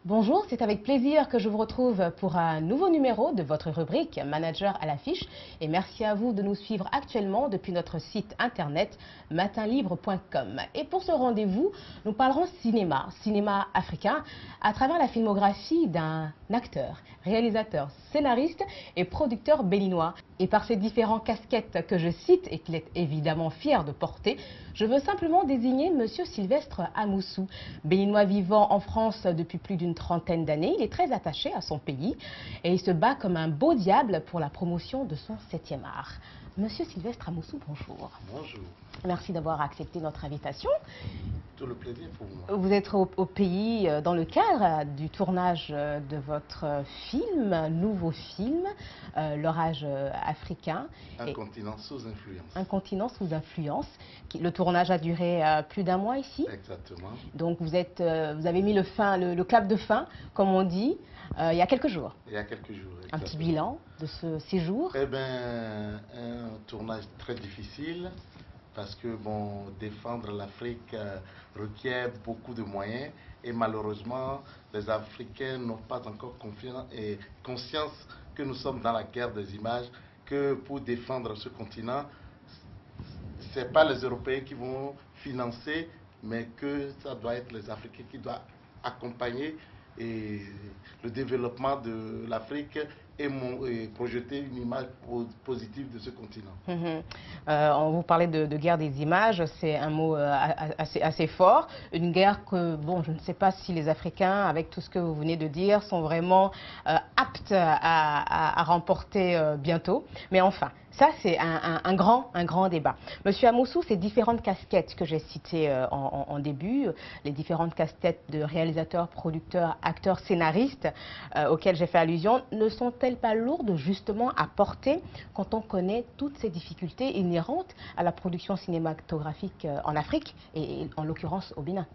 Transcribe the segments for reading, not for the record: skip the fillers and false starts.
Bonjour, c'est avec plaisir que je vous retrouve pour un nouveau numéro de votre rubrique Manager à l'affiche. Et merci à vous de nous suivre actuellement depuis notre site internet matinlibre.com. Et pour ce rendez-vous, nous parlerons cinéma africain, à travers la filmographie d'un acteur, réalisateur, scénariste et producteur béninois. Et par ces différentes casquettes que je cite et qu'il est évidemment fier de porter, je veux simplement désigner Monsieur Sylvestre Amoussou. Béninois vivant en France depuis plus d'une trentaine d'années, il est très attaché à son pays et il se bat comme un beau diable pour la promotion de son 7e art. Monsieur Sylvestre Amoussou, bonjour. Bonjour. Merci d'avoir accepté notre invitation. Tout le plaisir pour moi. Vous êtes au pays dans le cadre du tournage de votre nouveau film, L'orage africain. Un continent sous influence. Un continent sous influence. Le tournage a duré plus d'un mois ici. Exactement. Donc vous avez mis le clap de fin, comme on dit, il y a quelques jours. Il y a quelques jours. Exactement. Un petit bilan de ce séjour. Eh bien, un tournage très difficile. Parce que bon, défendre l'Afrique requiert beaucoup de moyens et malheureusement, les Africains n'ont pas encore conscience que nous sommes dans la guerre des images, que pour défendre ce continent, ce n'est pas les Européens qui vont financer, mais que ça doit être les Africains qui doivent accompagner le développement de l'Afrique et projeter une image positive de ce continent. On vous parlait de guerre des images, c'est un mot assez fort. Une guerre que, bon, je ne sais pas si les Africains, avec tout ce que vous venez de dire, sont vraiment aptes à remporter bientôt. Mais enfin, ça c'est un grand débat. Monsieur Amoussou, ces différentes casquettes que j'ai citées en début, les différentes casquettes de réalisateur, producteur, acteur, scénariste auxquelles j'ai fait allusion, ne sont-elles pas lourdes justement à porter quand on connaît toutes ces difficultés inhérentes à la production cinématographique en Afrique et en l'occurrence au Bénin?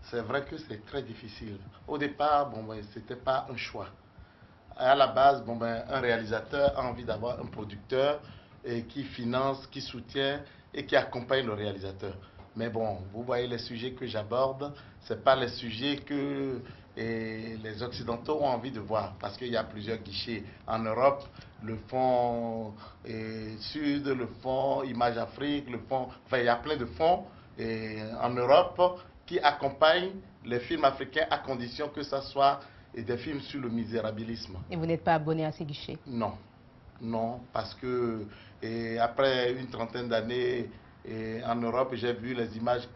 C'est vrai que c'est très difficile. Au départ, bon, ce n'était pas un choix. À la base, bon, un réalisateur a envie d'avoir un producteur qui finance, qui soutient et qui accompagne le réalisateur. Mais bon, vous voyez les sujets que j'aborde, ce n'est pas les sujets que les Occidentaux ont envie de voir. Parce qu'il y a plusieurs guichets en Europe, le fonds Sud, le fonds Image Afrique, le fonds... Enfin, il y a plein de fonds en Europe qui accompagnent les films africains à condition que ça soit des films sur le misérabilisme. Et vous n'êtes pas abonné à ces guichets? Non, non, parce que après une trentaine d'années en Europe, j'ai vu les images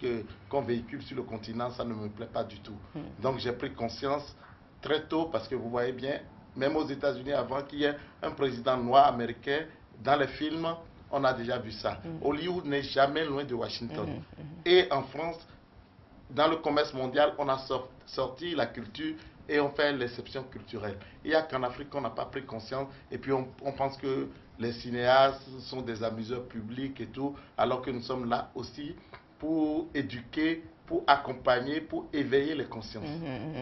qu'on véhicule sur le continent, ça ne me plaît pas du tout. Donc j'ai pris conscience très tôt, parce que vous voyez bien, même aux États-Unis, avant qu'il y ait un président noir américain, dans les films, on a déjà vu ça. Hollywood n'est jamais loin de Washington. Et en France, dans le commerce mondial, on a sorti la culture et on fait l'exception culturelle. Il n'y a qu'en Afrique qu'on n'a pas pris conscience et puis on pense que les cinéastes sont des amuseurs publics et tout, alors que nous sommes là aussi pour éduquer, pour accompagner, pour éveiller les consciences.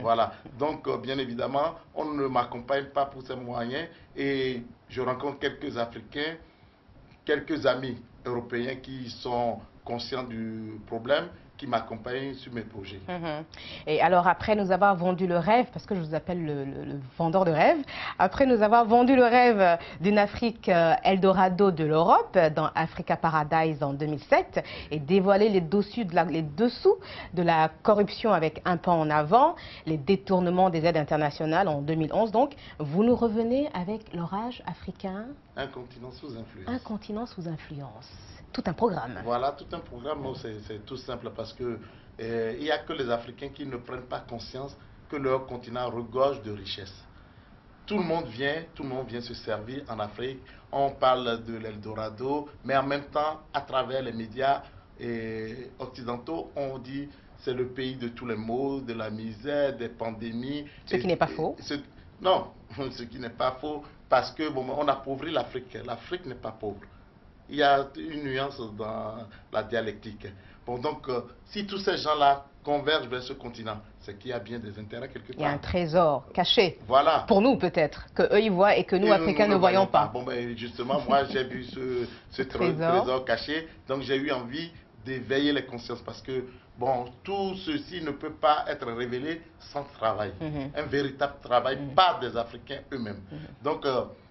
Voilà. Donc, bien évidemment, on ne m'accompagne pas pour ces moyens et je rencontre quelques Africains, quelques amis européens qui sont conscients du problème, qui m'accompagnent sur mes projets. Et alors après nous avoir vendu le rêve, parce que je vous appelle le vendeur de rêve, après nous avoir vendu le rêve d'une Afrique Eldorado de l'Europe dans Africa Paradise en 2007 et dévoilé les dessous de la corruption avec un pas en avant, les détournements des aides internationales en 2011, donc vous nous revenez avec l'orage africain. Un continent sous influence. Un continent sous influence. Tout un programme. Voilà, tout un programme. C'est tout simple parce que il n'y a que les Africains qui ne prennent pas conscience que leur continent regorge de richesses. Tout le monde vient se servir en Afrique. On parle de l'Eldorado, mais en même temps, à travers les médias occidentaux, on dit c'est le pays de tous les maux, de la misère, des pandémies. Ce qui n'est pas faux. Non, ce qui n'est pas faux, parce que bon, on appauvrit l'Afrique. L'Afrique n'est pas pauvre. Il y a une nuance dans la dialectique. Bon, donc, si tous ces gens-là convergent vers ce continent, c'est qu'il y a bien des intérêts quelque part. Il y a un trésor caché. Voilà. Pour nous, peut-être, qu'eux, ils voient et que nous, Africains, ne voyons pas. Bon, ben, justement, moi, j'ai vu ce trésor caché. Donc, j'ai eu envie d'éveiller les consciences parce que, bon, tout ceci ne peut pas être révélé sans travail. Un véritable travail par des Africains eux-mêmes. Donc,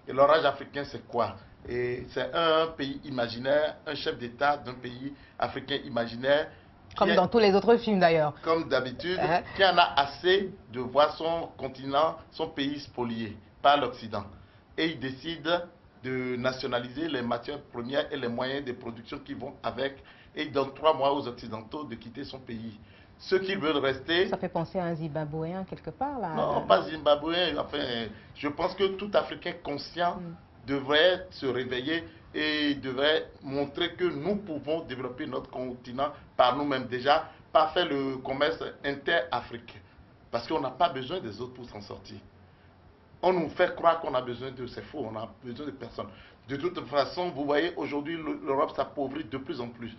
l'orage africain, c'est quoi? Et c'est un pays imaginaire, un chef d'État d'un pays africain imaginaire. Comme dans tous les autres films d'ailleurs. Comme d'habitude, qui en a assez de voir son continent, son pays spolié par l'Occident. Et il décide de nationaliser les matières premières et les moyens de production qui vont avec. Et il donne 3 mois aux Occidentaux de quitter son pays. Ceux qui veulent rester... Ça fait penser à un Zimbabwéen quelque part là. Non, pas Zimbabwéen. Enfin, je pense que tout Africain conscient devrait se réveiller et devrait montrer que nous pouvons développer notre continent par nous-mêmes déjà, par faire le commerce inter-africain. Parce qu'on n'a pas besoin des autres pour s'en sortir. On nous fait croire qu'on a besoin d'eux, c'est faux, on a besoin de personne. De toute façon, vous voyez, aujourd'hui, l'Europe s'appauvrit de plus en plus.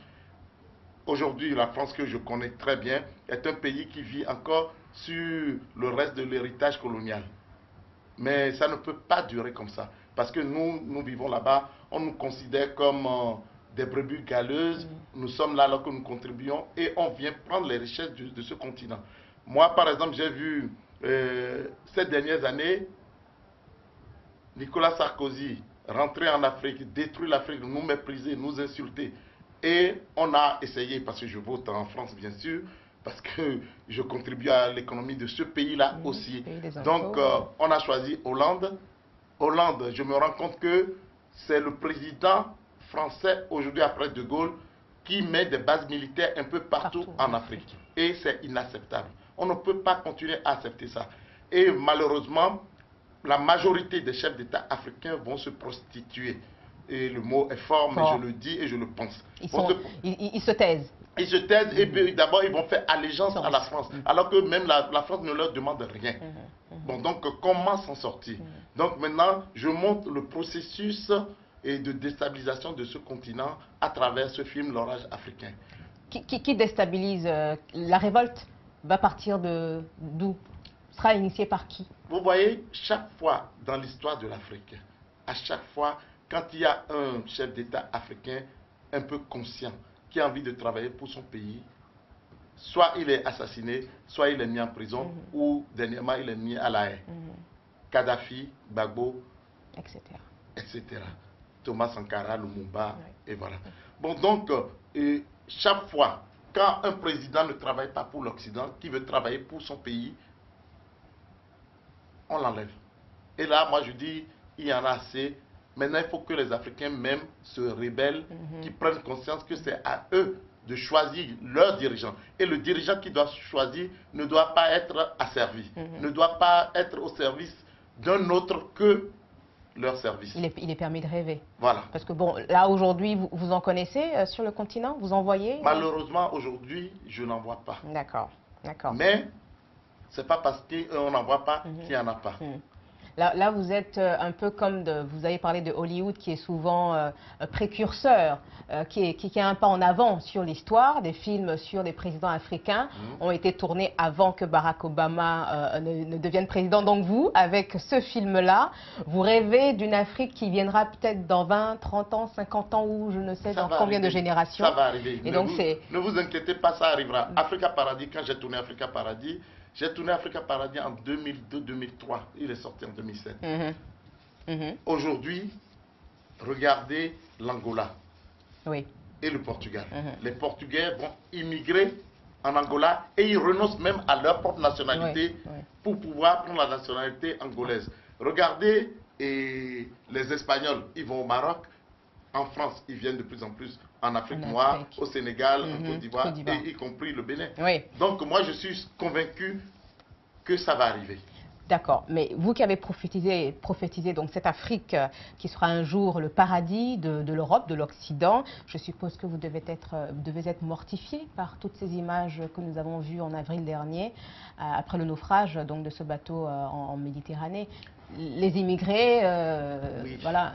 Aujourd'hui, la France, que je connais très bien, est un pays qui vit encore sur le reste de l'héritage colonial. Mais ça ne peut pas durer comme ça. Parce que nous vivons là-bas, on nous considère comme des brebis galeuses. Nous sommes là alors que nous contribuons et on vient prendre les richesses de ce continent. Moi, par exemple, j'ai vu ces dernières années, Nicolas Sarkozy rentrer en Afrique, détruire l'Afrique, nous mépriser, nous insulter. Et on a essayé, parce que je vote en France bien sûr, parce que je contribue à l'économie de ce pays-là aussi. Donc on a choisi Hollande. Hollande, je me rends compte que c'est le président français aujourd'hui après De Gaulle qui met des bases militaires un peu partout en Afrique. Et c'est inacceptable. On ne peut pas continuer à accepter ça. Et malheureusement, la majorité des chefs d'État africains vont se prostituer. Et le mot est fort, mais je le dis et je le pense. Ils se taisent. Ils se taisent et puis d'abord ils vont faire allégeance à la France, alors que même la France ne leur demande rien. Bon, donc comment s'en sortir? Donc maintenant, je montre le processus de déstabilisation de ce continent à travers ce film L'orage africain. Qui déstabilise la révolte va partir d'où? Sera initiée par qui? Vous voyez, chaque fois dans l'histoire de l'Afrique, à chaque fois, quand il y a un chef d'État africain un peu conscient, qui a envie de travailler pour son pays, soit il est assassiné, soit il est mis en prison, ou dernièrement il est mis à la haie. Kadhafi, Gbagbo, etc. Thomas Sankara, Lumumba, et voilà. Bon, donc, chaque fois, quand un président ne travaille pas pour l'Occident, qui veut travailler pour son pays, on l'enlève. Et là, moi je dis, il y en a assez. Maintenant, il faut que les Africains même se rebellent, qui prennent conscience que c'est à eux de choisir leur dirigeant. Et le dirigeant qui doit choisir ne doit pas être asservi, ne doit pas être au service d'un autre que leur service. Il est permis de rêver. Voilà. Parce que bon, là aujourd'hui, vous en connaissez sur le continent? Vous en voyez? Malheureusement, aujourd'hui, je n'en vois pas. D'accord, d'accord. Mais, c'est pas parce qu'on n'en voit pas qu'il n'y en a pas. Là, vous êtes un peu comme, vous avez parlé de Hollywood qui est souvent précurseur, qui est un pas en avant sur l'histoire. Des films sur des présidents africains ont été tournés avant que Barack Obama ne devienne président. Donc vous, avec ce film-là, vous rêvez d'une Afrique qui viendra peut-être dans 20, 30 ans, 50 ans ou je ne sais dans combien de générations. Ça va arriver. Et ne vous inquiétez pas, ça arrivera. Africa Paradis, quand j'ai tourné Africa Paradis, j'ai tourné Africa Paradis en 2002-2003. Il est sorti en 2007. Aujourd'hui, regardez l'Angola et le Portugal. Les Portugais vont immigrer en Angola et ils renoncent même à leur propre nationalité pour pouvoir prendre la nationalité angolaise. Regardez les Espagnols, ils vont au Maroc. En France, ils viennent de plus en plus en Afrique noire, au Sénégal, en Côte d'Ivoire, et y compris le Bénin. Donc moi, je suis convaincu que ça va arriver. D'accord, mais vous qui avez prophétisé donc cette Afrique qui sera un jour le paradis de l'Europe, de l'Occident, je suppose que vous devez être mortifié par toutes ces images que nous avons vues en avril dernier, après le naufrage donc, de ce bateau en Méditerranée. Les immigrés, voilà,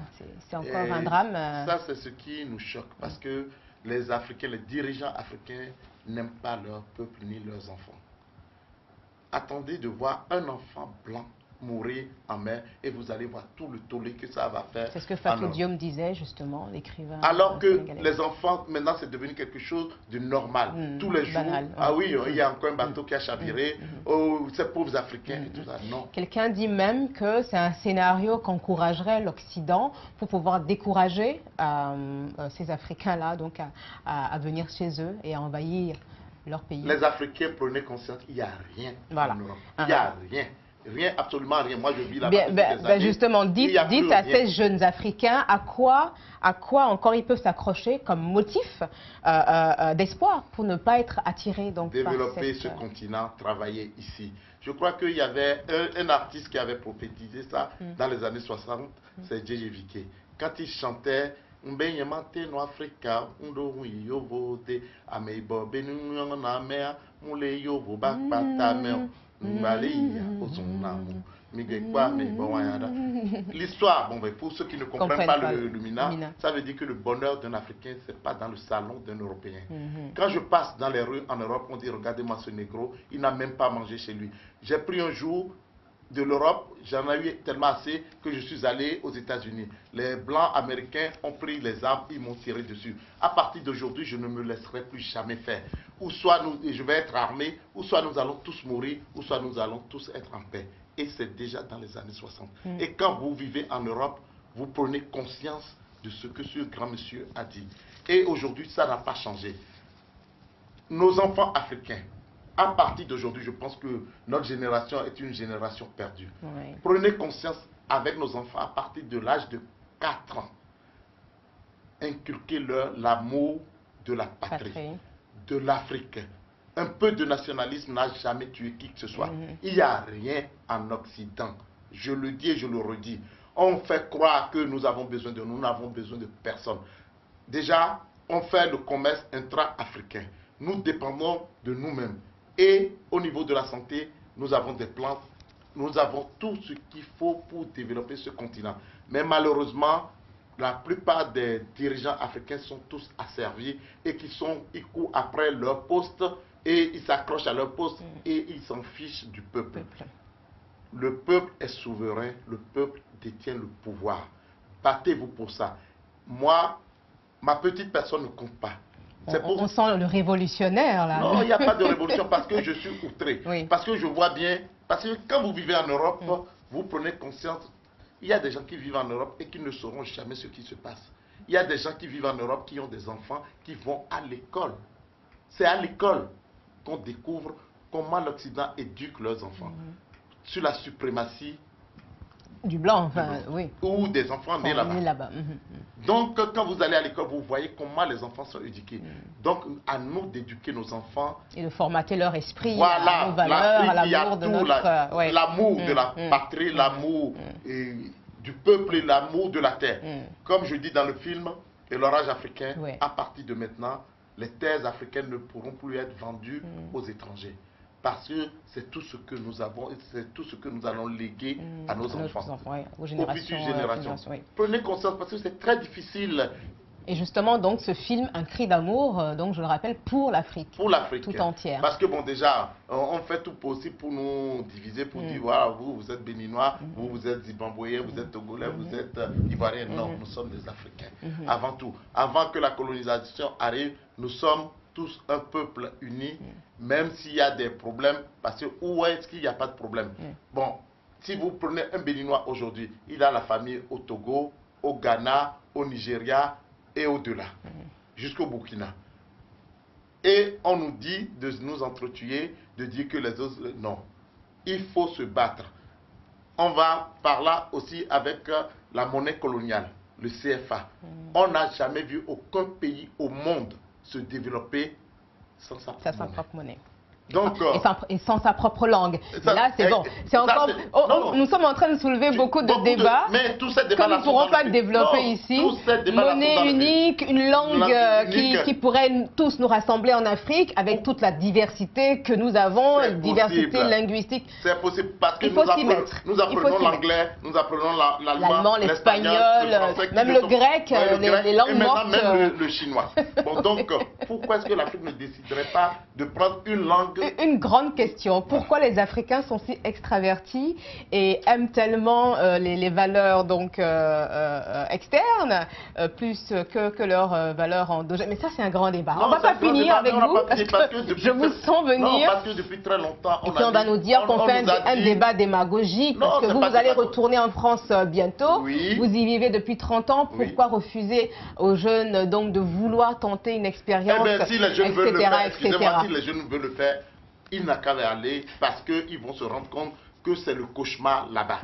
c'est encore un drame. Ça, c'est ce qui nous choque, parce que les Africains, les dirigeants africains n'aiment pas leur peuple ni leurs enfants. Attendez de voir un enfant blanc mourir en mer et vous allez voir tout le tollé que ça va faire. C'est ce que Fatou Diome disait justement, l'écrivain. Alors que les enfants, maintenant, c'est devenu quelque chose de normal. Tous les jours, banal, ah oui, il y a encore un bateau qui a chaviré, oh, ces pauvres Africains et tout ça. Non. Quelqu'un dit même que c'est un scénario qu'encouragerait l'Occident pour pouvoir décourager ces Africains-là donc à venir chez eux et à envahir leur pays. Les Africains prenaient conscience, il n'y a rien en Europe. Il n'y a rien. Rien, absolument rien. Moi, je vis là-bas. Justement, dites à ces jeunes Africains à quoi encore ils peuvent s'accrocher comme motif d'espoir pour ne pas être attirés. Donc, développer ce continent, travailler ici. Je crois qu'il y avait un artiste qui avait prophétisé ça dans les années 60, c'est J.J. Viquet. Quand il chantait no Africa, l'histoire, bon, pour ceux qui ne comprennent pas le Lumina, ça veut dire que le bonheur d'un Africain, c'est pas dans le salon d'un Européen. Quand je passe dans les rues en Europe, on dit, regardez-moi ce négro, il n'a même pas mangé chez lui. J'ai pris un jour de l'Europe, j'en ai eu tellement assez que je suis allé aux États-Unis. Les Blancs américains ont pris les armes, ils m'ont tiré dessus. À partir d'aujourd'hui, je ne me laisserai plus jamais faire. Ou soit je vais être armé, ou soit nous allons tous mourir, ou soit nous allons tous être en paix. Et c'est déjà dans les années 60. Et quand vous vivez en Europe, vous prenez conscience de ce que ce grand monsieur a dit. Et aujourd'hui, ça n'a pas changé. Nos enfants africains, à partir d'aujourd'hui, je pense que notre génération est une génération perdue. Oui. Prenez conscience avec nos enfants à partir de l'âge de 4 ans. Inculquez-leur l'amour de la patrie, de l'Afrique. Un peu de nationalisme n'a jamais tué qui que ce soit. Il n'y a rien en Occident. Je le dis et je le redis. On fait croire que nous avons besoin de nous n'avons besoin de personne. Déjà, on fait le commerce intra-africain. Nous dépendons de nous-mêmes. Et au niveau de la santé, nous avons des plans, nous avons tout ce qu'il faut pour développer ce continent. Mais malheureusement, la plupart des dirigeants africains sont tous asservis et ils courent après leur poste et ils s'accrochent à leur poste et ils s'en fichent du peuple. Le peuple est souverain, le peuple détient le pouvoir. Battez-vous pour ça. Moi, ma petite personne ne compte pas. On sent le révolutionnaire là. Non, il n'y a pas de révolution parce que je suis outré. Oui. Parce que je vois bien, parce que quand vous vivez en Europe, vous prenez conscience, il y a des gens qui vivent en Europe et qui ne sauront jamais ce qui se passe. Il y a des gens qui vivent en Europe qui ont des enfants qui vont à l'école. C'est à l'école qu'on découvre comment l'Occident éduque leurs enfants. Sur la suprématie du blanc, enfin, oui. Ou des enfants nés là-bas. Donc, quand vous allez à l'école, vous voyez comment les enfants sont éduqués. Donc, à nous d'éduquer nos enfants. Et de formater leur esprit, voilà, à nos valeurs, à l'amour de notre... L'amour de la patrie, l'amour du peuple et l'amour de la terre. Comme je dis dans le film, Et l'orage africain, à partir de maintenant, les terres africaines ne pourront plus être vendues aux étrangers. Parce que c'est tout ce que nous avons et c'est tout ce que nous allons léguer à nos enfants, aux futures générations. Prenez conscience parce que c'est très difficile. Et justement, donc, ce film, Un cri d'amour, donc je le rappelle, pour l'Afrique. Pour l'Afrique. Tout entière. Parce que, bon, déjà, on fait tout possible pour nous diviser, pour dire, voilà, vous êtes béninois, vous êtes zimbabwéens, vous êtes togolais, vous êtes ivoiriens. Non, nous sommes des Africains. Avant tout. Avant que la colonisation arrive, nous sommes tous un peuple uni, même s'il y a des problèmes, parce que où est-ce qu'il n'y a pas de problème? Bon, si vous prenez un Béninois aujourd'hui, il a la famille au Togo, au Ghana, au Nigeria et au-delà, jusqu'au Burkina. Et on nous dit de nous entretuer, de dire que les autres... Non, il faut se battre. On va par là aussi avec la monnaie coloniale, le CFA. On n'a jamais vu aucun pays au monde se développer sans sa propre monnaie. Donc, et sans sa propre langue. Là, c'est bon. C'est encore. Nous sommes en train de soulever beaucoup de débats. Mais tous ces débats que nous ne pourrons pas développer ici. Monnaie unique, une langue qui pourrait tous nous rassembler en Afrique avec toute la diversité que nous avons, diversité linguistique. C'est possible parce que nous apprenons l'anglais, nous apprenons l'allemand, l'espagnol, même le grec, les langues mortes. Même le chinois. Bon, donc, pourquoi est-ce que l'Afrique ne déciderait pas de prendre une langue Donc, une grande question. Pourquoi les Africains sont si extravertis et aiment tellement les valeurs donc, externes plus que leurs valeurs endogènes? Mais ça, c'est un grand débat. On ne va pas finir avec vous parce que je vous sens venir. Non, parce que depuis très longtemps, et puis on va nous dire qu'on fait un débat démagogique parce que vous allez retourner en France bientôt. Oui. Vous y vivez depuis 30 ans. Pourquoi refuser aux jeunes donc de vouloir tenter une expérience, eh bien, si les jeunes veulent le faire, excusez-moi, si les jeunes veulent le faire, ils n'ont qu'à aller parce qu'ils vont se rendre compte que c'est le cauchemar là-bas.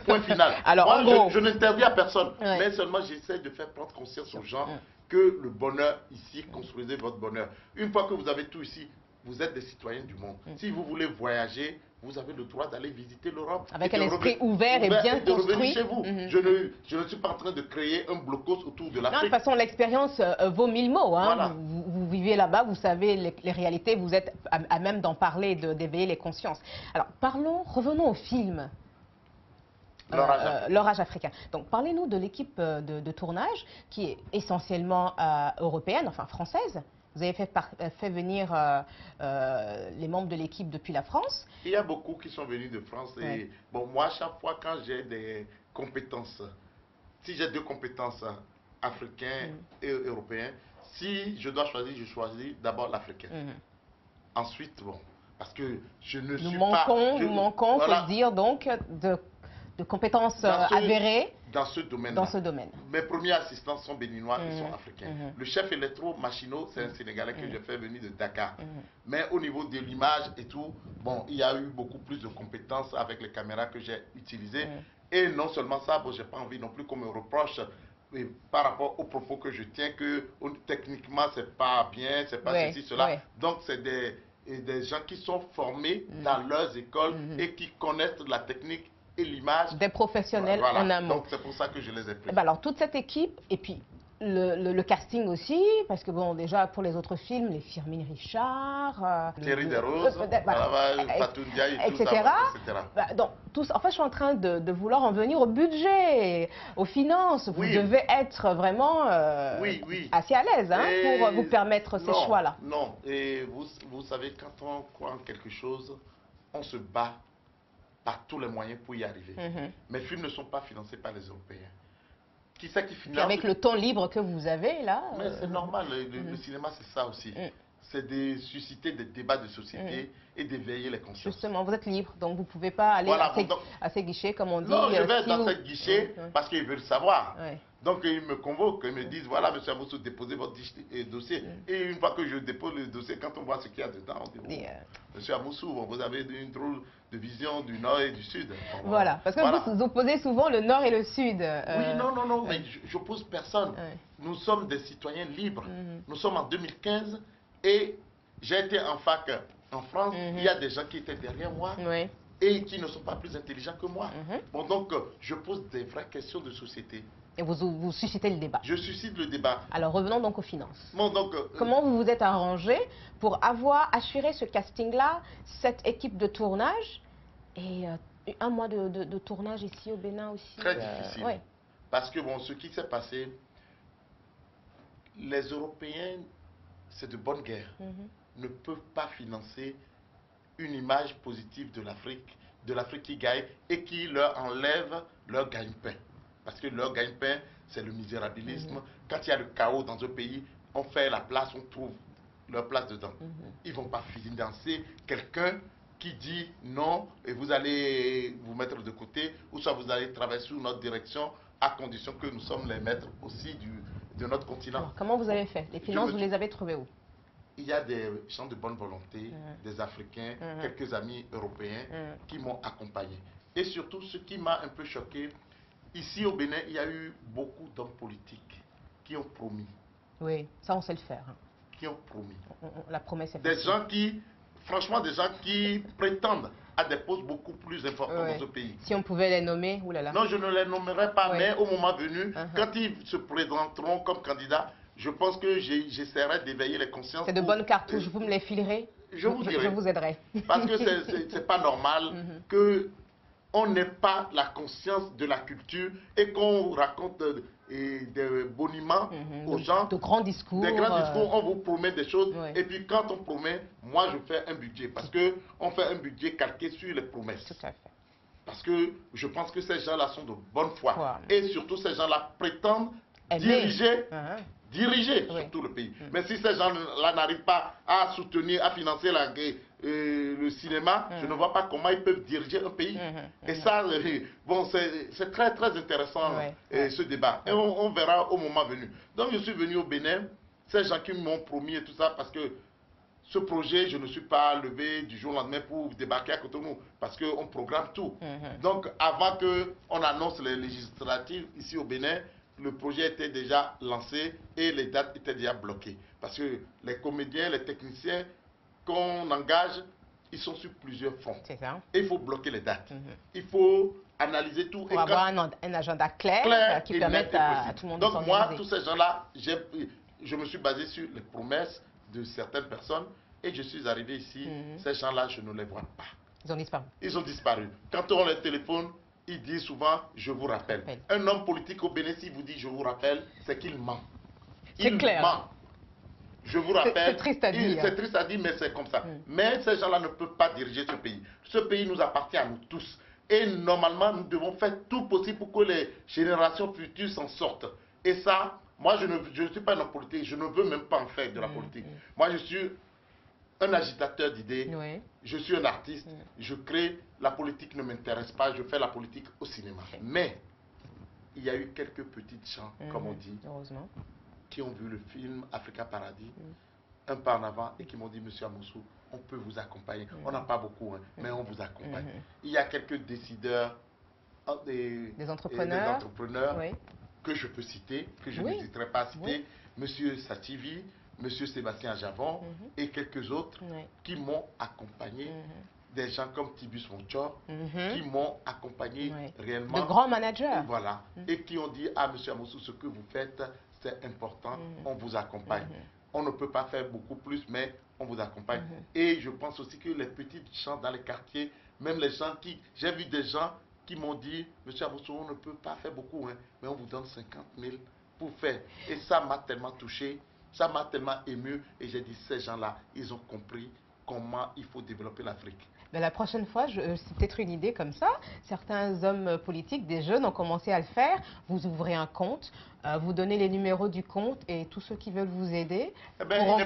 Point final. Alors, moi, en gros, je n'interviens à personne, ouais, mais seulement j'essaie de faire prendre conscience aux gens que le bonheur ici, construisez votre bonheur. Une fois que vous avez tout ici, vous êtes des citoyens du monde. Si vous voulez voyager, vous avez le droit d'aller visiter l'Europe. Avec un esprit ouvert et bien de revenir construit. chez vous. Je ne suis pas en train de créer un blocos autour de l'Afrique. De toute façon, l'expérience vaut 1000 mots. Hein. Voilà. Vous vivez là-bas, vous savez les réalités, vous êtes à même d'en parler, d'éveiller les consciences. Alors, revenons au film. L'orage africain. Donc, parlez-nous de l'équipe de tournage qui est essentiellement européenne, enfin française. Vous avez fait venir les membres de l'équipe depuis la France. Il y a beaucoup qui sont venus de France. Et bon, moi, chaque fois quand j'ai des compétences, si j'ai deux compétences africaines et européennes, si je dois choisir, je choisis d'abord l'africain. Ensuite, bon, parce que je ne suis pas... Nous manquons, voilà, faut dire donc, de compétences avérées dans ce domaine. Mes premiers assistants sont béninois, ils sont africains. Le chef électro-machinot, c'est un Sénégalais que j'ai fait venir de Dakar. Mais au niveau de l'image et tout, bon, il y a eu beaucoup plus de compétences avec les caméras que j'ai utilisées. Et non seulement ça, bon, j'ai pas envie non plus qu'on me reproche par rapport aux propos que je tiens, que techniquement, c'est pas bien, c'est pas ceci, cela. Donc, c'est des gens qui sont formés dans leurs écoles et qui connaissent la technique et l'image. Des professionnels en amont. Donc c'est pour ça que je les ai pris. Ben alors toute cette équipe et puis le casting aussi, parce que bon déjà pour les autres films, les Firmin Richard, Thierry Desroses, Fatou Ndiaye, etc. Donc en fait je suis en train de vouloir en venir au budget, aux finances. Vous devez être vraiment assez à l'aise pour vous permettre ces choix-là. Non, et vous savez quand on croit en quelque chose, on se bat par tous les moyens pour y arriver. Mes films ne sont pas financés par les Européens. Qui c'est qui finance? Avec le temps libre que vous avez là. Mais c'est normal, le cinéma c'est ça aussi. C'est de susciter des débats de société et d'éveiller les consciences. Justement, vous êtes libre, donc vous ne pouvez pas aller à ces guichets comme on dit. Non, je vais dans ces guichets parce qu'ils veulent savoir. Donc ils me convoquent, ils me disent voilà monsieur Amoussou, déposez votre dossier. Et une fois que je dépose le dossier, quand on voit ce qu'il y a dedans, on dit monsieur Amoussou, vous avez une drôle de vision du nord et du sud. Voilà, parce que vous opposez souvent le nord et le sud. Oui, non, mais j'oppose personne. Nous sommes des citoyens libres. Nous sommes en 2015 et j'ai été en fac en France. Il y a des gens qui étaient derrière moi et qui ne sont pas plus intelligents que moi. Bon, donc je pose des vraies questions de société. Et vous suscitez le débat. Je suscite le débat. Alors revenons donc aux finances. Bon, donc, comment vous vous êtes arrangé pour avoir assuré ce casting-là, cette équipe de tournage et un mois de tournage ici au Bénin aussi? Très difficile. Parce que bon, ce qui s'est passé, les Européens, c'est de bonne guerre, ne peuvent pas financer une image positive de l'Afrique qui gagne et qui leur enlève leur gagne-pain. Parce que leur gagne-pain, c'est le misérabilisme. Quand il y a le chaos dans un pays, on fait la place, on trouve leur place dedans. Ils ne vont pas financer quelqu'un qui dit non et vous allez vous mettre de côté, ou soit vous allez travailler sous notre direction à condition que nous sommes les maîtres aussi de notre continent. Alors, comment vous avez fait? Les finances, vous les avez trouvées où? Il y a des gens de bonne volonté, des Africains, quelques amis européens qui m'ont accompagné. Et surtout, ce qui m'a un peu choqué, ici au Bénin, il y a eu beaucoup d'hommes politiques qui ont promis. Oui, ça on sait le faire. Qui ont promis. La promesse est facile. Des gens qui, franchement, des gens qui prétendent à des postes beaucoup plus importants dans ce pays. Si on pouvait les nommer, oulala. Non, je ne les nommerai pas, mais au moment venu, quand ils se présenteront comme candidats, je pense que j'essaierai d'éveiller les consciences. C'est de bonnes cartouches, vous me les filerez? Je vous dirai. Je vous aiderai. Parce que c'est pas normal que on n'ait pas la conscience de la culture et qu'on raconte des boniments aux gens. De grands discours. Des grands discours, on vous promet des choses. Oui. Et puis quand on promet, moi je fais un budget. Parce qu'on fait un budget calqué sur les promesses. Tout à fait. Parce que je pense que ces gens-là sont de bonne foi. Voilà. Et surtout, ces gens-là prétendent diriger surtout le pays. Mais si ces gens-là n'arrivent pas à soutenir, à financer le cinéma, je ne vois pas comment ils peuvent diriger un pays. Et ça, bon, c'est très très intéressant ce débat. Et on verra au moment venu. Donc je suis venu au Bénin, ces gens qui m'ont promis et tout ça, parce que ce projet, je ne suis pas levé du jour au lendemain pour débarquer à Cotonou, parce qu'on programme tout. Donc avant qu'on annonce les législatives ici au Bénin, le projet était déjà lancé et les dates étaient déjà bloquées. Parce que les comédiens, les techniciens qu'on engage, ils sont sur plusieurs fronts. C'est ça. Et il faut bloquer les dates. Il faut analyser tout. Pour avoir un agenda clair qui permette à tout le monde de s'organiser. Donc moi, tous ces gens-là, je me suis basé sur les promesses de certaines personnes et je suis arrivé ici. Ces gens-là, je ne les vois pas. Ils ont disparu. Ils ont disparu. Quand on les téléphone, il dit souvent « je vous rappelle ». Un homme politique au Bénin, s'il vous dit « je vous rappelle », c'est qu'il ment. C'est clair. Ment. Je vous rappelle. C'est triste à dire. C'est triste à dire, mais c'est comme ça. Mais ces gens-là ne peuvent pas diriger ce pays. Ce pays nous appartient à nous tous. Et normalement, nous devons faire tout possible pour que les générations futures s'en sortent. Et ça, moi, je ne suis pas un homme politique. Je ne veux même pas en faire de la politique. Moi, je suis un agitateur d'idées, je suis un artiste, je crée, la politique ne m'intéresse pas, je fais la politique au cinéma. Mais il y a eu quelques petites gens, comme on dit, qui ont vu le film Africa Paradis, un pas en avant, et qui m'ont dit, Monsieur Amoussou, on peut vous accompagner. On n'a pas beaucoup, mais on vous accompagne. Il y a quelques décideurs, des entrepreneurs que je peux citer, que je n'hésiterai pas à citer, Monsieur Sativi, Monsieur Sébastien Javon et quelques autres qui m'ont accompagné, des gens comme Tibus Monchor, qui m'ont accompagné réellement. De grands managers. Voilà, et qui ont dit, ah Monsieur Amoussou, ce que vous faites, c'est important, on vous accompagne. On ne peut pas faire beaucoup plus, mais on vous accompagne. Et je pense aussi que les petites gens dans les quartiers, même les gens qui... J'ai vu des gens qui m'ont dit, Monsieur Amoussou, on ne peut pas faire beaucoup, mais on vous donne 50 000 pour faire. Et ça m'a tellement touché. Ça m'a tellement ému et j'ai dit, ces gens-là, ils ont compris comment il faut développer l'Afrique. Mais la prochaine fois, c'est peut-être une idée comme ça. Certains hommes politiques, des jeunes, ont commencé à le faire. Vous ouvrez un compte, vous donnez les numéros du compte et tous ceux qui veulent vous aider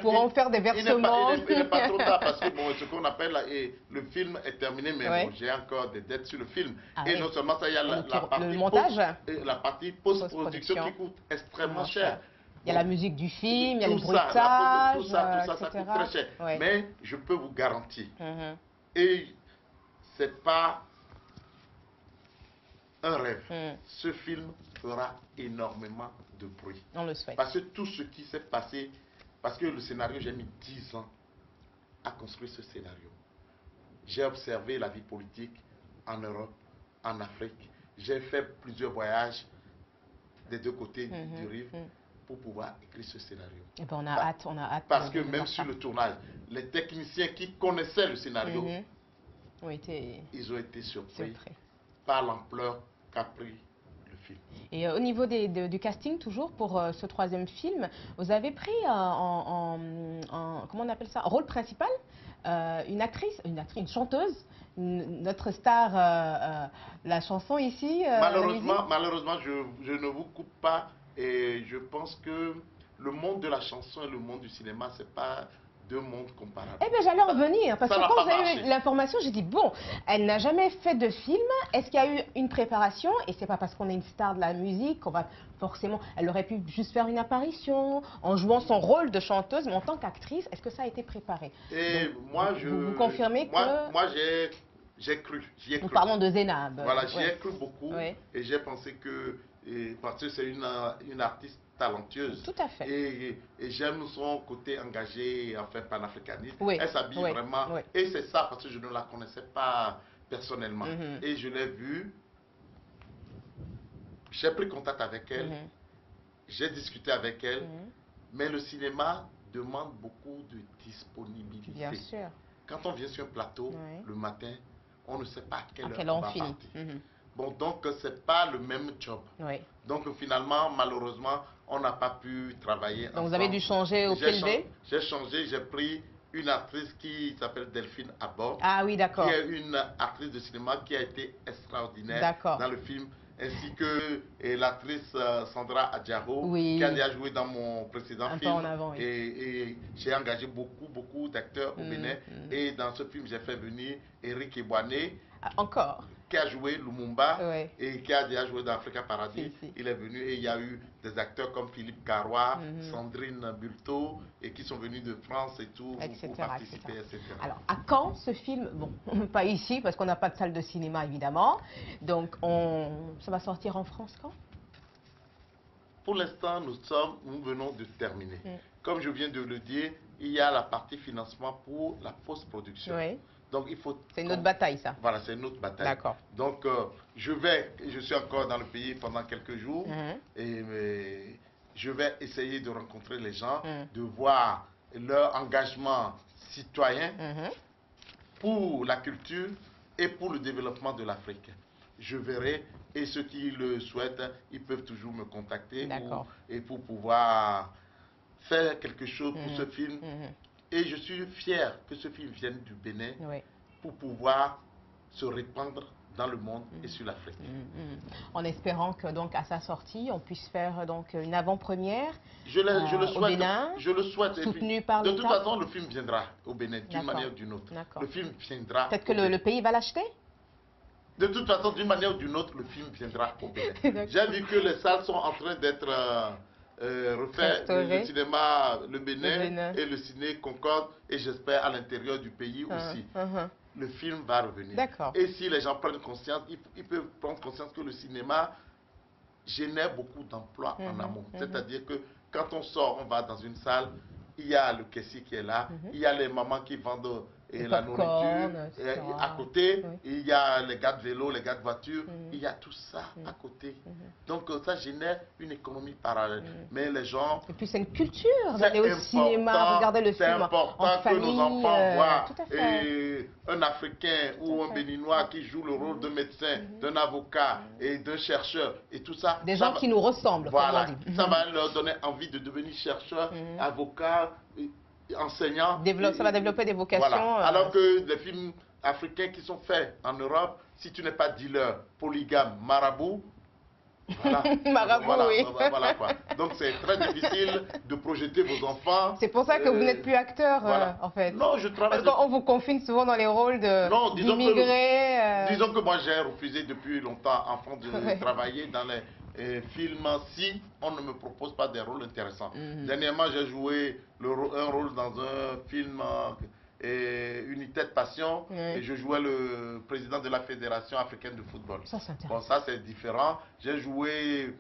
pourront faire des versements. Il n'est pas trop tard parce que bon, ce qu'on appelle, le film est terminé, mais bon, j'ai encore des dettes sur le film. Et non seulement ça, il y a la partie post-production qui coûte extrêmement cher. Il y a la musique du film, il y a le bruitage, tout ça coûte très cher. Mais je peux vous garantir, et c'est pas un rêve, ce film fera énormément de bruit. On le souhaite. Parce que tout ce qui s'est passé, parce que le scénario, j'ai mis 10 ans à construire ce scénario. J'ai observé la vie politique en Europe, en Afrique. J'ai fait plusieurs voyages des deux côtés du rive pour pouvoir écrire ce scénario. Et ben on a hâte. Parce que même sur le tournage, les techniciens qui connaissaient le scénario, ils ont été surpris par l'ampleur qu'a pris le film. Et au niveau du casting, toujours pour ce troisième film, vous avez pris comment on appelle ça, rôle principal, une chanteuse, notre star, la chanson ici. Malheureusement, je ne vous coupe pas. Et je pense que le monde de la chanson et le monde du cinéma, ce n'est pas deux mondes comparables. Eh bien, j'allais en venir. Parce que quand j'ai eu l'information, j'ai dit, bon, elle n'a jamais fait de film. Est-ce qu'il y a eu une préparation? Et ce n'est pas parce qu'on est une star de la musique qu'on va forcément... Elle aurait pu juste faire une apparition en jouant son rôle de chanteuse. Mais en tant qu'actrice, est-ce que ça a été préparé? Et donc, moi, vous confirmez que... Moi, j'ai cru. Nous parlons de Zénab. Voilà, j'y ai cru beaucoup. Et j'ai pensé que... parce que c'est une artiste talentueuse. Tout à fait. Et j'aime son côté engagé, enfin panafricaniste. Elle s'habille vraiment. Et c'est ça, parce que je ne la connaissais pas personnellement. Et je l'ai vue. J'ai pris contact avec elle. J'ai discuté avec elle. Mais le cinéma demande beaucoup de disponibilité. Bien sûr. Quand on vient sur un plateau le matin, on ne sait pas à quelle heure on va partir. Bon, donc, c'est pas le même job. Oui. Donc, finalement, malheureusement, on n'a pas pu travailler Donc, ensemble. vous avez dû changer au pied levé? J'ai changé, j'ai pris une actrice qui s'appelle Delphine Abbott. Ah oui, Qui d'accord. est une actrice de cinéma qui a été extraordinaire D'accord. dans le film, ainsi que l'actrice Sandra Adjaro, Oui. qui a déjà joué dans mon précédent Un peu film. en avant, oui. Et j'ai engagé beaucoup d'acteurs au Bénin. Et dans ce film, j'ai fait venir Eric Ebouane, Ah, encore? qui a joué Lumumba, Oui. et qui a déjà joué dans Africa Paradis. Si. Il est venu et il y a eu des acteurs comme Philippe Garoua, Sandrine Bulto, et qui sont venus de France et tout pour participer, etc. Alors, à quand ce film? Bon, pas ici parce qu'on n'a pas de salle de cinéma évidemment. Donc, ça va sortir en France quand? Pour l'instant, nous venons de terminer. Comme je viens de le dire, il y a la partie financement pour la post-production. Oui. Donc, il faut. C'est une autre bataille, ça. Voilà, c'est une autre bataille. D'accord. Donc, je suis encore dans le pays pendant quelques jours et je vais essayer de rencontrer les gens, de voir leur engagement citoyen pour la culture et pour le développement de l'Afrique. Je verrai, et ceux qui le souhaitent, ils peuvent toujours me contacter et pour pouvoir faire quelque chose pour ce film. Et je suis fier que ce film vienne du Bénin pour pouvoir se répandre dans le monde et sur l'Afrique. En espérant que donc à sa sortie, on puisse faire donc une avant-première au Bénin, je le souhaite. Soutenu par l'État. De toute façon, le film viendra au Bénin d'une manière ou d'une autre. Le film viendra. Peut-être que le pays va l'acheter? De toute façon, d'une manière ou d'une autre, le film viendra au Bénin. J'ai vu que les salles sont en train d'être refaites. Le cinéma, le Bénin et le ciné Concorde, et j'espère à l'intérieur du pays aussi. Le film va revenir. Et si les gens prennent conscience, ils peuvent prendre conscience que le cinéma génère beaucoup d'emplois en amont. C'est-à-dire que quand on sort, on va dans une salle, il y a le caissier qui est là, il y a les mamans qui vendent la nourriture à côté, il y a les gars de vélo, les gars de voiture, il y a tout ça à côté. Donc ça génère une économie parallèle. Mais les gens... Et puis c'est une culture d'aller au cinéma, regarder le film en famille. C'est important que nos enfants voient un Africain ou un Béninois qui joue le rôle d'un médecin, d'un avocat et d'un chercheur et tout ça. Des gens qui nous ressemblent. Voilà, ça va leur donner envie de devenir chercheur, avocat, enseignant. Ça va développer des vocations. Voilà. Alors que les films africains qui sont faits en Europe, si tu n'es pas dealer, polygame, marabout, voilà. Oui. Voilà quoi. Donc c'est très difficile de projeter vos enfants. C'est pour ça que vous n'êtes plus acteur en fait. Non, je travaille. Parce qu'on vous confine souvent dans les rôles d'immigrés. Disons que moi j'ai refusé depuis longtemps, enfant, de travailler dans les films si on ne me propose pas des rôles intéressants. Dernièrement, j'ai joué un rôle dans un film Unité de Passion et je jouais le président de la Fédération africaine de football. Ça, c'est intéressant. Bon, ça c'est différent. J'ai joué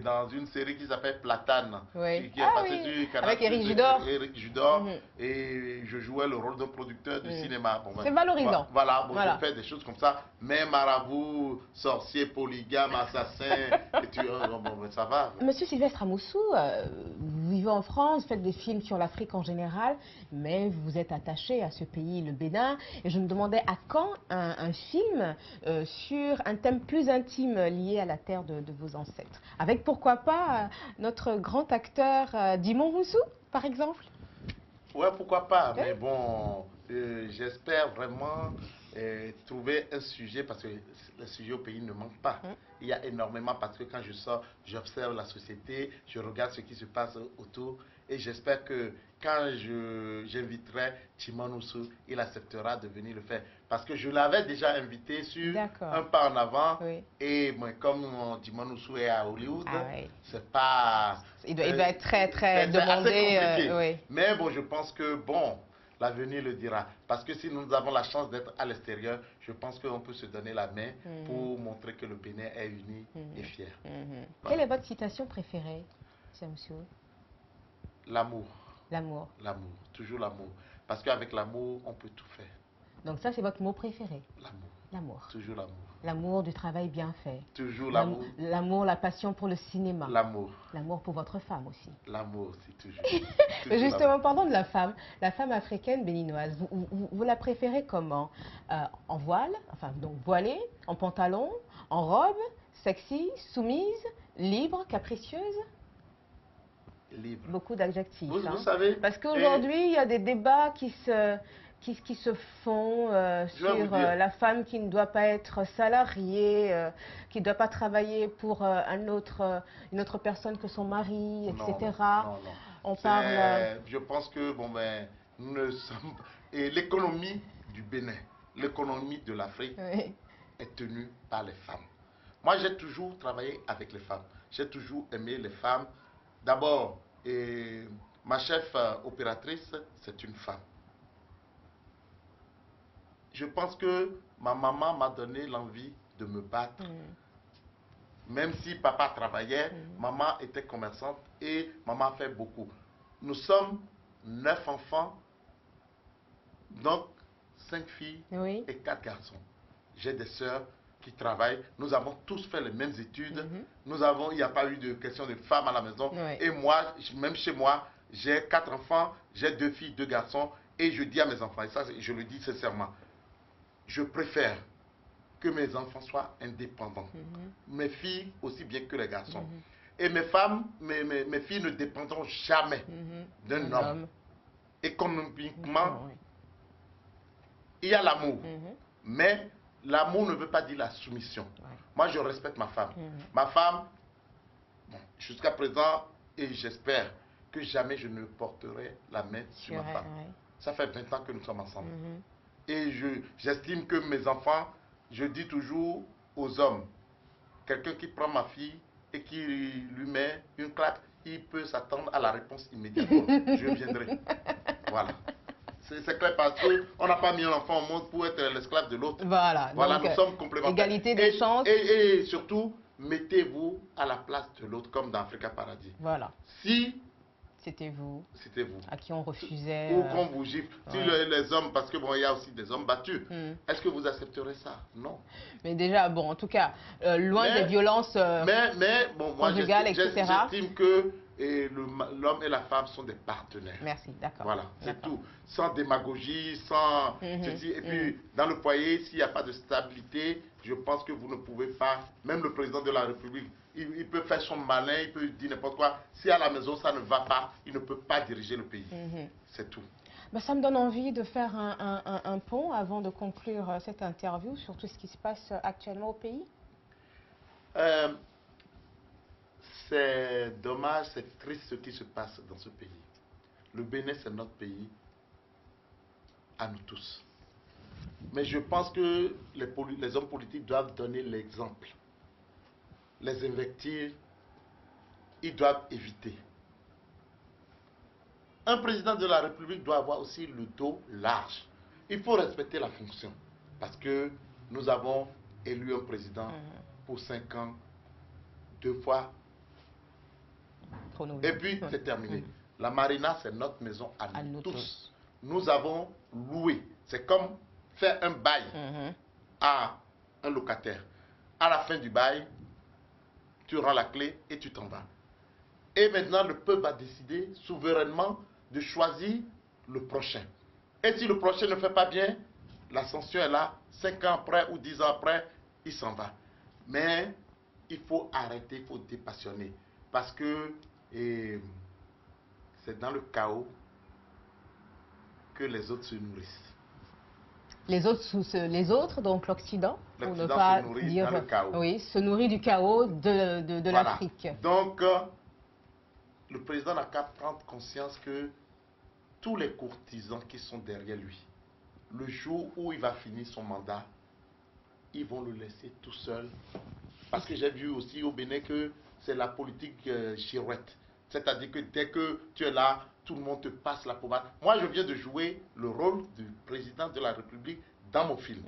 dans une série qui s'appelle Platane, qui est passée sur Canal+, avec Éric Judor. Et je jouais le rôle d'un producteur de cinéma. Bon, c'est valorisant. Voilà, je fais des choses comme ça. Mais marabout, sorcier, polygame, assassin, ça va. Monsieur Sylvestre Amoussou, vous vivez en France, vous faites des films sur l'Afrique en général, mais vous êtes attaché à ce pays, le Bénin. Et je me demandais à quand un film sur un thème plus intime lié à la terre de vos ancêtres. Avec pourquoi pas notre grand acteur Dimon Roussou, par exemple? Ouais, pourquoi pas. Mais bon, j'espère vraiment trouver un sujet, parce que le sujet au pays ne manque pas. Il y a énormément, parce que quand je sors, j'observe la société, je regarde ce qui se passe autour, et j'espère que quand j'inviterai Timon Oussou, il acceptera de venir le faire. Parce que je l'avais déjà invité sur Un pas en avant, et moi, comme Timon Oussou est à Hollywood, c'est pas... Il doit être très demandé. Mais bon, je pense que, bon, l'avenir le dira. Parce que si nous avons la chance d'être à l'extérieur, je pense qu'on peut se donner la main pour montrer que le Bénin est uni et fier. Quelle est votre citation préférée, Samsou? L'amour. L'amour. L'amour, toujours l'amour. Parce qu'avec l'amour, on peut tout faire. Donc ça, c'est votre mot préféré? L'amour. L'amour. Toujours l'amour. L'amour du travail bien fait. Toujours l'amour. L'amour, la passion pour le cinéma. L'amour. L'amour pour votre femme aussi. L'amour aussi, toujours. Justement, parlons de la femme africaine béninoise. Vous la préférez comment? En voile, enfin donc voilée, en pantalon, en robe, sexy, soumise, libre, capricieuse? Libre. Beaucoup d'adjectifs. Vous savez. Parce qu'aujourd'hui, il y a des débats qui se font sur la femme qui ne doit pas être salariée, qui ne doit pas travailler pour une autre personne que son mari, etc. Non. On parle. Je pense que nous ne sommes. Et l'économie du Bénin, l'économie de l'Afrique est tenue par les femmes. Moi, j'ai toujours travaillé avec les femmes. J'ai toujours aimé les femmes. D'abord, ma chef opératrice, c'est une femme. Je pense que ma maman m'a donné l'envie de me battre. Même si papa travaillait, maman était commerçante et maman a fait beaucoup. Nous sommes 9 enfants, donc 5 filles et 4 garçons. J'ai des sœurs qui travaillent. Nous avons tous fait les mêmes études. Il n'y a pas eu de question de femmes à la maison. Et moi, même chez moi, j'ai 4 enfants, j'ai 2 filles, 2 garçons. Et je dis à mes enfants, et ça je le dis sincèrement, je préfère que mes enfants soient indépendants. Mes filles aussi bien que les garçons. Et mes femmes, mes filles ne dépendront jamais d'un homme. Économiquement, il y a l'amour. Mais l'amour ne veut pas dire la soumission. Moi, je respecte ma femme. Ma femme, jusqu'à présent, et j'espère que jamais je ne porterai la main sur ma femme. Ça fait 20 ans que nous sommes ensemble. Et j'estime que mes enfants, je dis toujours aux hommes, quelqu'un qui prend ma fille et qui lui met une claque, il peut s'attendre à la réponse immédiatement. Je viendrai. Voilà. C'est clair parce qu'on n'a pas mis un enfant au monde pour être l'esclave de l'autre. Voilà, donc, nous sommes complémentaires. Égalité des chances. Et surtout, mettez-vous à la place de l'autre comme dans Africa Paradis. Voilà. Si c'était vous à qui on refusait. Ou qu'on vous gifle. Si les hommes, parce que il y a aussi des hommes battus. Est-ce que vous accepterez ça? Non. Mais déjà, bon, en tout cas, loin des violences conjugales, etc. J'estime que l'homme et la femme sont des partenaires. Merci, d'accord. Voilà, c'est tout. Sans démagogie, sans ceci. Et puis, dans le foyer, s'il n'y a pas de stabilité, je pense que vous ne pouvez pas, même le président de la République, il peut faire son malin, il peut dire n'importe quoi. Si à la maison ça ne va pas, il ne peut pas diriger le pays. C'est tout. Ben, ça me donne envie de faire un pont avant de conclure cette interview sur tout ce qui se passe actuellement au pays. C'est dommage, c'est triste ce qui se passe dans ce pays. Le Bénin, c'est notre pays, à nous tous. Mais je pense que les hommes politiques doivent donner l'exemple. Les invectives, ils doivent éviter. Un président de la République doit avoir aussi le dos large. Il faut respecter la fonction. Parce que nous avons élu un président pour 5 ans, 2 fois. Et puis, c'est terminé. La marina, c'est notre maison à nous tous. Nous avons loué. C'est comme faire un bail à un locataire. À la fin du bail, tu rends la clé et tu t'en vas. Et maintenant, le peuple va décider souverainement de choisir le prochain. Et si le prochain ne fait pas bien, la sanction est là. 5 ans après ou 10 ans après, il s'en va. Mais il faut arrêter, il faut dépassionner. Parce que c'est dans le chaos que les autres se nourrissent. Les autres, donc l'Occident, pour ne L'Occident pas se nourrit dire, dans le chaos. oui, se nourrit du chaos de Voilà. l'Afrique. Donc, le président n'a qu'à prendre conscience que tous les courtisans qui sont derrière lui, le jour où il va finir son mandat, ils vont le laisser tout seul. Parce que j'ai vu aussi au Bénin que c'est la politique chirouette. C'est-à-dire que dès que tu es là, tout le monde te passe la pommade. Moi, je viens de jouer le rôle du président de la République dans mon film.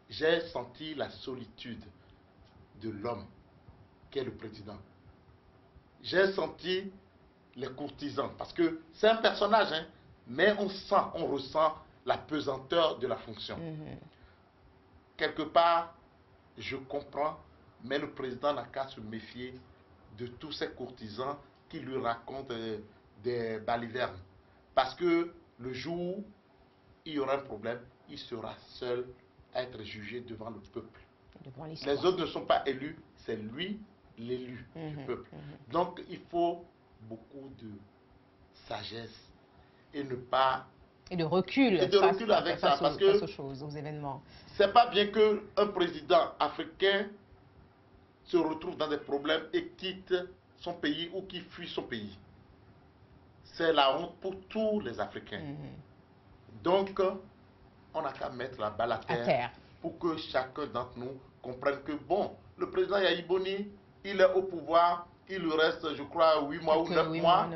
J'ai senti la solitude de l'homme qui est le président. J'ai senti les courtisans, parce que c'est un personnage, mais on ressent la pesanteur de la fonction. quelque part, je comprends, mais le président n'a qu'à se méfier de tous ces courtisans qui lui racontent des balivernes. Parce que le jour où il y aura un problème, il sera seul à être jugé devant le peuple. Les autres ne sont pas élus, c'est lui l'élu du peuple. Donc il faut beaucoup de sagesse et ne pas... Et de recul, avec ça, parce que aux choses, aux événements. C'est pas bien qu'un président africain se retrouve dans des problèmes et quitte son pays ou qui fuit son pays. C'est la honte pour tous les Africains. Donc, on n'a qu'à mettre la balle à terre pour que chacun d'entre nous comprenne que, bon, le président Yahya Boni, il est au pouvoir, il lui reste, je crois, 8 mois ou 9 mois.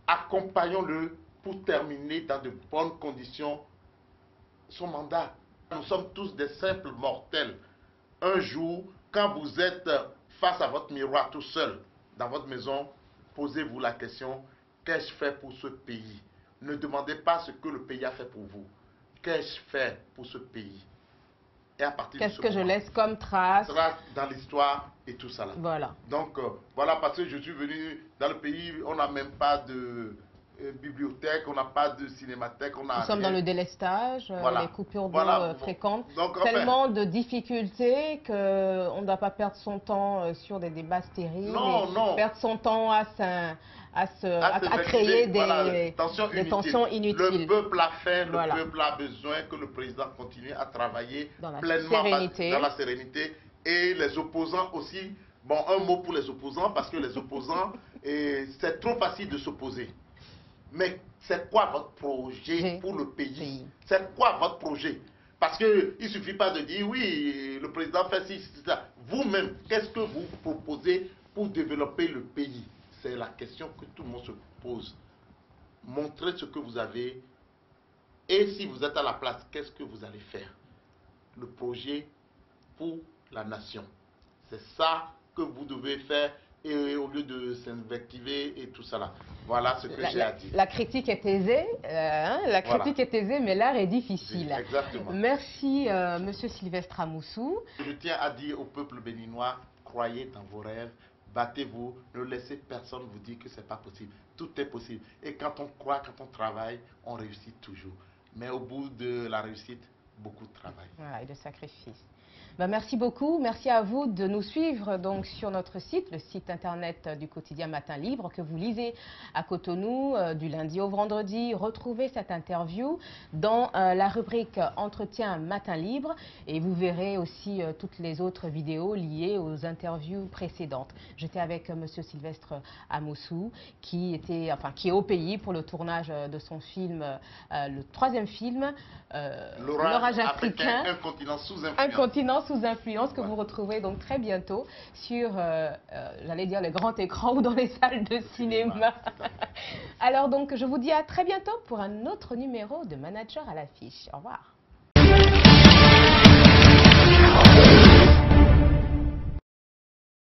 Accompagnons-le pour terminer dans de bonnes conditions son mandat. Nous sommes tous des simples mortels. Un jour, quand vous êtes face à votre miroir tout seul dans votre maison, posez-vous la question, qu'ai-je fait pour ce pays? Ne demandez pas ce que le pays a fait pour vous. Qu'ai-je fait pour ce pays? Et à partir de ce Qu'est-ce que je laisse comme trace dans l'histoire et tout ça là. Voilà. Donc, voilà, parce que je suis venu dans le pays, on n'a même pas de bibliothèque, on n'a pas de cinémathèque. Nous sommes dans le délestage, les coupures d'eau fréquentes. Donc, tellement de difficultés qu'on ne doit pas perdre son temps sur des débats stériles. Non. Perdre son temps à créer des tensions inutiles. Le peuple a faim, le peuple a besoin que le président continue à travailler pleinement dans la sérénité. Et les opposants aussi, bon, un mot pour les opposants, parce que les opposants, c'est trop facile de s'opposer. Mais c'est quoi votre projet pour le pays? C'est quoi votre projet? Parce qu'il ne suffit pas de dire, oui, le président fait ci, ça. Vous-même, qu'est-ce que vous proposez pour développer le pays? C'est la question que tout le monde se pose. Montrez ce que vous avez. Et si vous êtes à la place, qu'est-ce que vous allez faire? Le projet pour la nation. C'est ça que vous devez faire. Et au lieu de s'invectiver et tout ça là. Voilà ce que j'ai à dire. La critique est aisée, la critique est aisée, mais l'art est difficile. Exactement. Merci, Monsieur Sylvestre Amoussou. Je tiens à dire au peuple béninois, croyez dans vos rêves, battez-vous, ne laissez personne vous dire que ce n'est pas possible. Tout est possible. Et quand on croit, quand on travaille, on réussit toujours. Mais au bout de la réussite, beaucoup de travail. Voilà, et de sacrifice. Ben, merci beaucoup. Merci à vous de nous suivre donc sur notre site, le site internet du quotidien Matin Libre, que vous lisez à Cotonou du lundi au vendredi. Retrouvez cette interview dans la rubrique Entretien Matin Libre et vous verrez aussi toutes les autres vidéos liées aux interviews précédentes. J'étais avec Monsieur Sylvestre Amoussou qui est au pays pour le tournage de son film, le troisième film, L'orage africain, un continent sous influence. Un continent sous influence que vous retrouvez donc très bientôt sur, j'allais dire, les grands écrans ou dans les salles de cinéma. Alors donc, je vous dis à très bientôt pour un autre numéro de Manager à l'affiche. Au revoir.